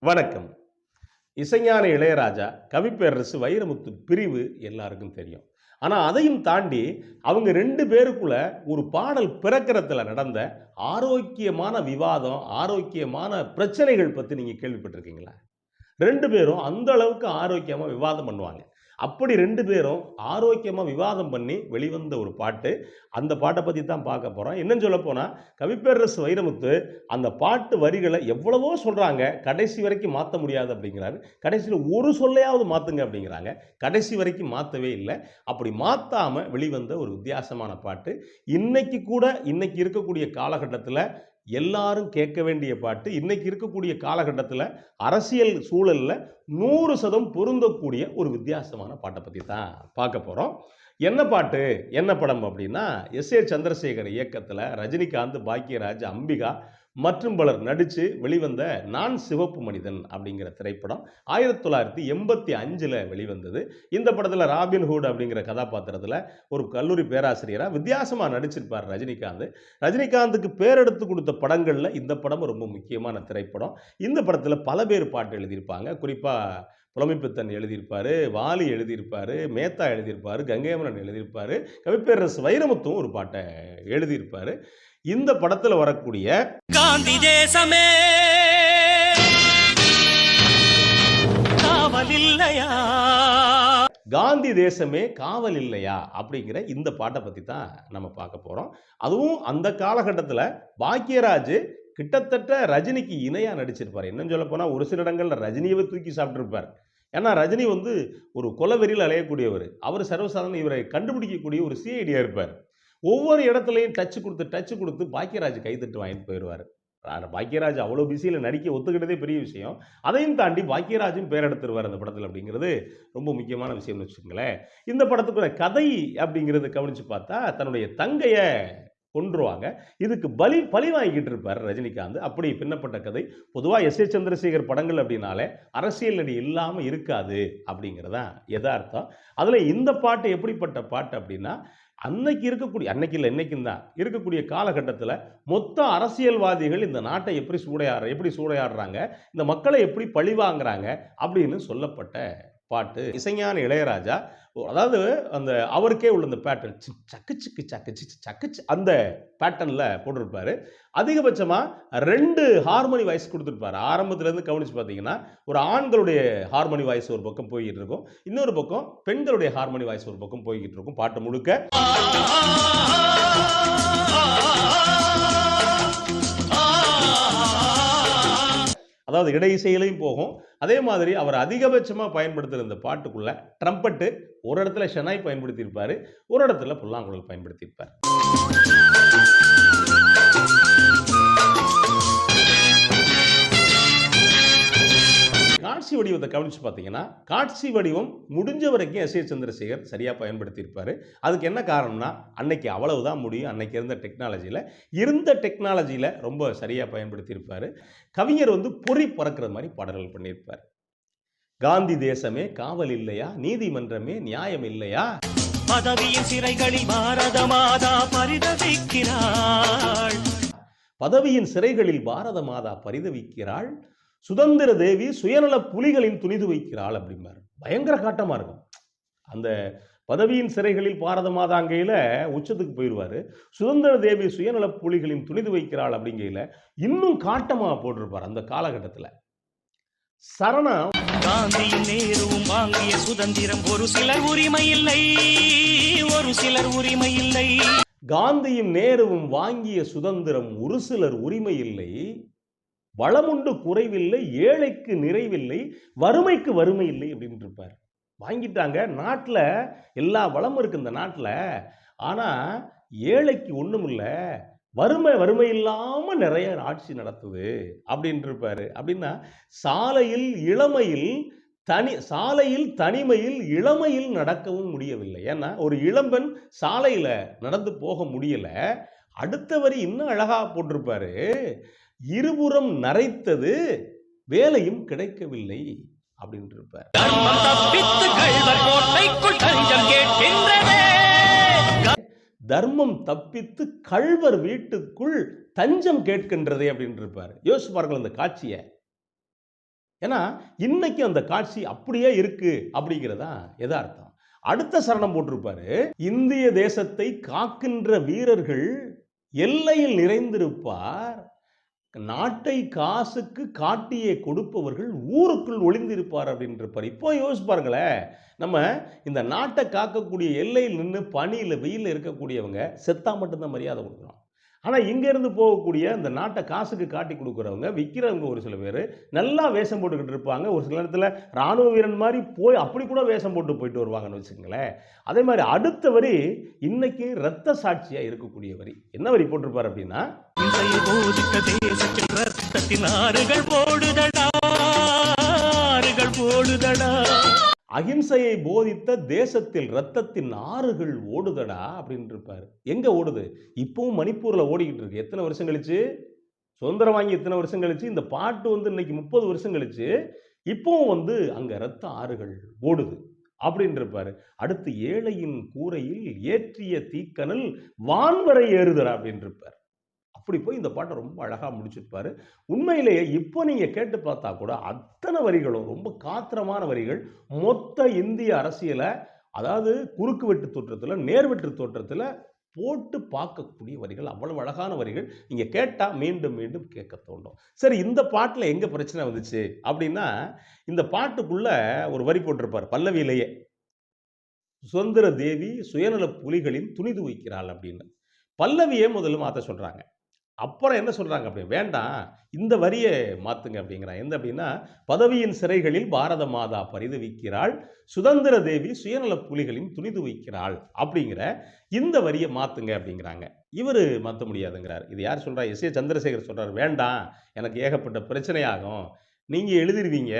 வணக்கம். இசைஞான இளையராஜா, கவிப்பேரரசு வைரமுத்து பிரிவு எல்லாருக்கும் தெரியும். ஆனா அதையும் தாண்டி அவங்க 2 பேருக்குள்ள ஒரு பாடல் பிறக்கிறதுல நடந்த ஆரோக்கியமான விவாதம், ஆரோக்கியமான பிரச்சனைகள் பத்தி நீங்க கேள்விப்பட்டிருக்கீங்களா? 2 பேரும் அந்த அளவுக்கு ஆரோக்கியமா விவாதம் பண்ணுவாங்க. அப்படி 2 பேரும் ஆரோக்கியமா விவாதம் பண்ணி வெளிவந்த ஒரு பாட்டு. அந்த பாட்ட பத்தி தான் பார்க்க போறோம். இன்னும் சொல்லப்போனா, கவிப்பேரரசு வைரமுத்து அந்த பாட்டு வரிகள எவ்வளவோ சொல்றாங்க. கடைசி வரைக்கும் மாத்த முடியாது அப்படிங்கிறாரு. கடைசியில ஒரு சொல்லையாவது மாத்துங்க அப்படிங்கிறாங்க. கடைசி வரைக்கும் மாத்தவே இல்ல. அப்படி மாத்தாம வெளிவந்த ஒரு வித்தியாசமான பாட்டு. இன்னைக்கு இருக்கக்கூடிய காலகட்டத்தில எல்லாரும் கேட்க வேண்டிய பாட்டு. இன்னைக்கு இருக்கக்கூடிய காலகட்டத்தில அரசியல் சூழல்ல 100% பொருந்தக்கூடிய ஒரு வித்தியாசமான பாட்ட பத்தி தான் பார்க்க போறோம். என்ன பாட்டு? என்ன படம் அப்படின்னா, எஸ்.ஏ. சந்திரசேகர் இயக்கத்தில ரஜினிகாந்த், பாக்யராஜ், அம்பிகா மற்றும் பலர் நடிச்சு வெளிவந்த நான் சிவப்பு மனிதன் அப்படிங்கிற திரைப்படம் 1985ல வெளிவந்தது. இந்த படத்துல ராபின்ஹுட் அப்படிங்கிற கதாபாத்திரத்துல ஒரு கல்லூரி பேராசிரியரா வித்தியாசமா நடிச்சிருப்பார் ரஜினிகாந்த். ரஜினிகாந்துக்கு பேரெடுத்து கொடுத்த படங்கள்ல இந்த படம் ரொம்ப முக்கியமான திரைப்படம். இந்த படத்துல பல பேர் பாட்டு எழுதியிருப்பாங்க. குறிப்பா புலமைப்பித்தன் எழுதியிருப்பாரு, வாலி எழுதியிருப்பாரு, மேத்தா எழுதியிருப்பாரு, கங்கையமரன் எழுதியிருப்பாரு, கவிப்பேரரசு வைரமுத்தும் ஒரு பாட்டை எழுதியிருப்பாரு. இந்த படத்துல வரக்கூடிய காந்தி தேசமே காவல் இல்லையா, காந்தி தேசமே காவல் இல்லையா அப்படிங்கிற இந்த பாட்டை பத்தி தான் நம்ம பார்க்க போறோம். அதுவும் அந்த காலகட்டத்தில் பாக்யராஜ் கிட்டத்தட்ட ரஜினிக்கு இணையா நடிச்சிருப்பார். இன்னும் சொல்ல போனா ஒரு சில இடங்கள்ல ரஜினியவே தூக்கி சாப்பிட்டிருப்பார். ஏன்னா ரஜினி ஒரு கொலவெறியில் அலையக்கூடியவர். அவர் சர்வசாதாரண இவரை கண்டுபிடிக்கக்கூடிய ஒரு சிஐடியா இருப்பார். ஒவ்வொரு இடத்துலையும் டச் கொடுத்து பாக்யராஜ் கைதட்டு வாங்கிட்டு போயிடுவார். பாக்யராஜ் அவ்வளோ பிஸியில் நடிக்க ஒத்துக்கிட்டதே பெரிய விஷயம். அதையும் தாண்டி பாக்யராஜும் பேர் எடுத்துருவார் அந்த படத்தில் அப்படிங்கிறது ரொம்ப முக்கியமான விஷயம்னு வச்சுக்கோங்களேன். இந்த படத்துக்குள்ள கதை அப்படிங்கிறது கவனித்து பார்த்தா தன்னுடைய தங்கையை கொன்றுவாங்க. இதுக்கு பழி வாங்கிட்டு இருப்பார் ரஜினிகாந்த். அப்படி பின்னப்பட்ட கதை. பொதுவாக எஸ்.ஏ. சந்திரசேகர் படங்கள் அப்படின்னாலே அரசியல் அடி இல்லாமல் இருக்காது அப்படிங்கிறதான் யதார்த்தம். அதில் இந்த பாட்டு எப்படிப்பட்ட பாட்டு அப்படின்னா, அன்னைக்கு இல்லை இன்னைக்கும் தான் இருக்கக்கூடிய காலகட்டத்தில் மொத்த அரசியல்வாதிகள் இந்த நாட்டை எப்படி சூறையாடுறாங்க, இந்த மக்களை எப்படி பழி வாங்குறாங்க அப்படின்னு சொல்லப்பட்ட பாட்டு. இசைஞான இளையராஜா அதாவது அந்த அவருக்கே உள்ள அந்த பேட்டர்ன் சக்கு சிக்கு சக்கு சிக்கு சக்கு அந்த பேட்டர்னில் போட்டிருப்பாரு. அதிகபட்சமாக 2 ஹார்மோனி வாய்ஸ் கொடுத்துருப்பாரு. ஆரம்பத்துலேருந்து கவனித்து பார்த்தீங்கன்னா ஒரு ஆண்களுடைய ஹார்மோனி வாய்ஸ் ஒரு பக்கம் போய்கிட்டு இருக்கும், இன்னொரு பக்கம் பெண்களுடைய ஹார்மோனி வாய்ஸ் ஒரு பக்கம் போய்கிட்டு இருக்கும். பாட்டு முழுக்க அதாவது இடை இசையிலையும் போகும். அதே மாதிரி அவர் அதிகபட்சமாக பயன்படுத்துகிற இந்த பாட்டுக்குள்ள ட்ரம்பட்டு ஒரு இடத்துல ஷெனாய் பயன்படுத்தியிருப்பார், ஒரு இடத்துல புல்லாங்குழல் பயன்படுத்தியிருப்பார். காட்சி வடிவத்தை கவனிச்சு பார்த்தீங்கன்னா, காட்சி வடிவம் முடிஞ்ச வரைக்கும் எஸ்.ஏ. சந்திரசேகர் சரியாக பயன்படுத்தியிருப்பார். அதுக்கு என்ன காரணம்னா, அன்னைக்கு அவ்வளவுதான் முடியும். அன்னைக்கு இருந்த டெக்னாலஜியில் ரொம்ப சரியாக பயன்படுத்தியிருப்பார். கவிஞர் பொறி பறக்கிற மாதிரி பாடல்கள் பண்ணியிருப்பார். காந்தி தேசமே காவல் இல்லையா, நீதிமன்றமே நியாயம் இல்லையா, பதவியின் சிறைகளில் பாரத மாதா பரிதவிக்கிறாள், பதவியின் சிறைகளில் பாரத மாதா பரிதவிக்கிறாள், சுதந்திர தேவி சுயநல புலிகளின் துணிது வைக்கிறாள் அப்படிம்பார். பயங்கர காட்டமா இருக்கும். அந்த பதவியின் சிறைகளில் பாரத மாதாங்கையில உச்சத்துக்கு போயிடுவாரு. சுதந்திர தேவி சுயநல புலிகளின் துணிது வைக்கிறாள் அப்படிங்கையில இன்னும் காட்டமா போட்டிருப்பார். அந்த காலகட்டத்தில் சரணா காந்தியும் நேருவும் வாங்கிய சுதந்திரம் ஒரு சிலர் உரிமை இல்லை, ஒரு சிலர் உரிமை இல்லை, காந்தியும் நேருவும் வாங்கிய சுதந்திரம் ஒரு சிலர் உரிமை இல்லை, வளமுண்டு குறைவில்லை, ஏழைக்கு நிறைவில்லை, வறுமைக்கு வறுமை இல்லை அப்படின்னு இருப்பார். வாங்கிட்டாங்க. நாட்டில் எல்லா வளமும் இருக்கு இந்த நாட்டில். ஆனால் ஏழைக்கு ஒன்றும் இல்லை, வறுமை இல்லாமல் நிறைய ஆட்சி நடத்துது அப்படின்னு இருப்பாரு. அப்படின்னா சாலையில் தனிமையில் இளமையில் நடக்கவும் முடியவில்லை. ஏன்னா ஒரு இளம்பெண் சாலையில் நடந்து போக முடியல. அடுத்த வரி இன்னும் அழகா போட்டிருப்பாரு, இருபுறம் நரைத்தது வேலையும் கிடைக்கவில்லை அப்படின்னு இருப்பார். தர்மம் தப்பித்து கள்வர் வீட்டுக்குள் தஞ்சம் கேட்கின்றதே அப்படின்னு இருப்பார். யோசிச்சு பாருங்கள் அந்த காட்சியை. ஏன்னா இன்னைக்கு அந்த காட்சி அப்படியே இருக்கு அப்படிங்கிறதா யதார்த்தம். அடுத்த சரணம் போட்டிருப்பாரு, இந்திய தேசத்தை காக்கின்ற வீரர்கள் எல்லையில் நிறைந்திருப்பார், நாட்டை காசுக்கு காட்டியே கொடுப்பவர்கள் ஊருக்குள் ஒளிந்திருப்பார் அப்படின்றிருப்பார். இப்போ யோசிச்சு பாருங்களேன், நம்ம இந்த நாட்டை காக்கக்கூடிய எல்லையில் நின்று பனியில் வெயிலில் இருக்கக்கூடியவங்க செத்தா மட்டும்தான் மரியாதை கொடுக்குறோம். ஆனால் இங்கேருந்து போகக்கூடிய இந்த நாட்டை காசுக்கு காட்டி கொடுக்குறவங்க, விற்கிறவங்க ஒரு சில பேர் நல்லா வேஷம் போட்டுக்கிட்டு இருப்பாங்க. ஒரு சில நேரத்தில் இராணுவ வீரன் மாதிரி போய் அப்படி கூட வேஷம் போட்டு போயிட்டு வருவாங்கன்னு வச்சுக்கோங்களேன். அதே மாதிரி அடுத்த வரி இன்னைக்கு இரத்த சாட்சியாக இருக்கக்கூடிய வரி. என்ன வரி போட்டிருப்பார் அப்படின்னா, இசையை போதித்த தேசத்தில் ரத்தத்தின் ஆறுகள் ஓடுதடா, ஆறுகள் ஓடுதடா. அகிம்சையை போதித்த தேசத்தில் ரத்தத்தின் ஆறுகள் ஓடுதடா அப்படின்னு இருப்பாரு. எங்க ஓடுது? இப்பவும் மணிப்பூர்ல ஓடிக்கிட்டு இருக்கு. எத்தனை வருஷம் கழிச்சு? சுதந்திரம் வாங்கி எத்தனை வருஷம் கழிச்சு? இந்த பாட்டு வந்து இன்னைக்கு 30 வருஷம் கழிச்சு இப்பவும் வந்து அங்க ரத்த ஆறுகள் ஓடுது அப்படின்னு இருப்பாரு. அடுத்து ஏழையின் கூரையில் ஏற்றிய தீக்கனல் வான்வரை ஏறுதடா அப்படின்னு இருப்பார். அப்படி போய் இந்த பாட்டை ரொம்ப அழகா முடிச்சிருப்பாரு. உண்மையிலேயே இப்போ நீங்க கேட்டு பார்த்தா கூட அத்தனை வரிகளும் ரொம்ப காத்திரமான வரிகள். மொத்த இந்திய அரசியல, அதாவது குறுக்கு வெட்டு தோற்றத்துல, நேர்வெட்டு தோற்றத்துல போட்டு பார்க்கக்கூடிய வரிகள். அவ்வளவு அழகான வரிகள். நீங்க கேட்டா மீண்டும் மீண்டும் கேட்க தோண்டும். சரி, இந்த பாட்டுல எங்க பிரச்சனை வந்துச்சு அப்படின்னா, இந்த பாட்டுக்குள்ள ஒரு வரி போட்டிருப்பார் பல்லவியிலேயே, சுதந்திர தேவி சுயநல புலிகளின் துணிது வைக்கிறாள் அப்படின்னு. பல்லவியே முதல்ல மாற்ற சொல்றாங்க. அப்புறம் என்ன சொல்றாங்க அப்படி, வேண்டாம் இந்த வரியை மாத்துங்க அப்படிங்கிறாங்க. எந்த அப்படின்னா, பதவியின் சிறைகளில் பாரத மாதா பரிதவிக்கிறாள், சுதந்திர தேவி சுயநல புலிகளின் துணிது வைக்கிறாள் அப்படிங்கிற இந்த வரியை மாத்துங்க அப்படிங்கிறாங்க. இவர் மாற்ற முடியாதுங்கிறார். இது யார் சொல்றா? எஸ்.ஏ. சந்திரசேகர் சொல்றாரு. வேண்டாம், எனக்கு ஏகப்பட்ட பிரச்சனையாகும், நீங்க எழுதிருவீங்க,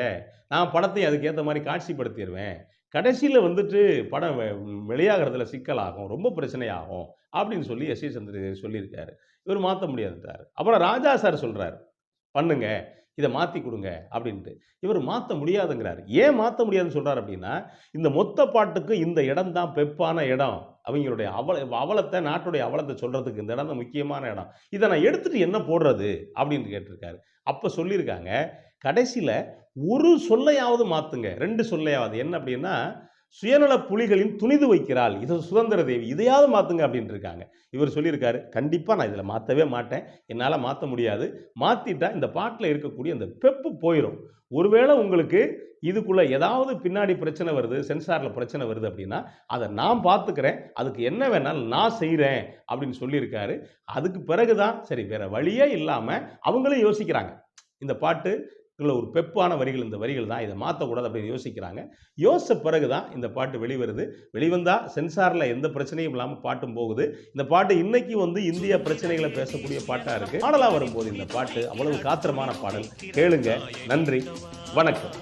நான் படத்தை அதுக்கேற்ற மாதிரி காட்சிப்படுத்திடுவேன், கடைசியில் வந்துட்டு படம் வெளியாகிறதுல சிக்கலாகும், ரொம்ப பிரச்சனையாகும் அப்படின்னு சொல்லி எஸ்.ஏ. சந்திரசேகர் சொல்லியிருக்காரு. இவர் மாற்ற முடியாதுன்றார். அப்புறம் ராஜா சார் சொல்றாரு, பண்ணுங்க, இதை மாற்றி கொடுங்க அப்படின்ட்டு. இவர் மாற்ற முடியாதுங்கிறார். ஏன் மாற்ற முடியாதுன்னு சொல்றாரு அப்படின்னா, இந்த மொத்த பாட்டுக்கு இந்த இடம் தான் பெப்பான இடம், அவங்களுடைய அவலத்தை, நாட்டுடைய அவலத்தை சொல்றதுக்கு இந்த இடம் தான் முக்கியமான இடம், இதை நான் எடுத்துட்டு என்ன போடுறது அப்படின்னு கேட்டிருக்காரு. அப்போ சொல்லியிருக்காங்க, கடைசியில் ஒரு சொல்லையாவது மாற்றுங்க, 2 சொல்லையாவது. என்ன அப்படின்னா, சுயநல புலிகளின் துணிது வைக்கிறாள், இது சுதந்திர தேவி, இதையாவது மாற்றுங்க அப்படின்னு இருக்காங்க. இவர் சொல்லியிருக்காரு, கண்டிப்பாக நான் இதில் மாற்றவே மாட்டேன், என்னால் மாற்ற முடியாது, மாற்றிட்டா இந்த பாட்டில் இருக்கக்கூடிய அந்த பெப்பு போயிடும். ஒருவேளை உங்களுக்கு இதுக்குள்ளே ஏதாவது பின்னாடி பிரச்சனை வருது, சென்சாரில் பிரச்சனை வருது அப்படின்னா அதை நான் பார்த்துக்கிறேன், அதுக்கு என்ன வேணாலும் நான் செய்கிறேன் அப்படின்னு சொல்லியிருக்காரு. அதுக்கு பிறகு தான் சரி, வேறு வழியே இல்லாமல் அவங்களும் யோசிக்கிறாங்க, இந்த பாட்டு ஒரு பெப்பான வரிகள், இந்த வரிகள் தான், இதை மாற்றக்கூடாது அப்படின்னு யோசிக்கிறாங்க. யோசித்த பிறகு தான் இந்த பாட்டு வெளிவருது. வெளிவந்தால் சென்சாரில் எந்த பிரச்சனையும் இல்லாமல் பாட்டும் போகுது. இந்த பாட்டு இன்னைக்கு வந்து இந்திய பிரச்சனைகளை பேசக்கூடிய பாட்டாக இருக்குது. பாடலாக வரும்போது இந்த பாட்டு அவ்வளவு காத்திரமான பாடல். கேளுங்க. நன்றி, வணக்கம்.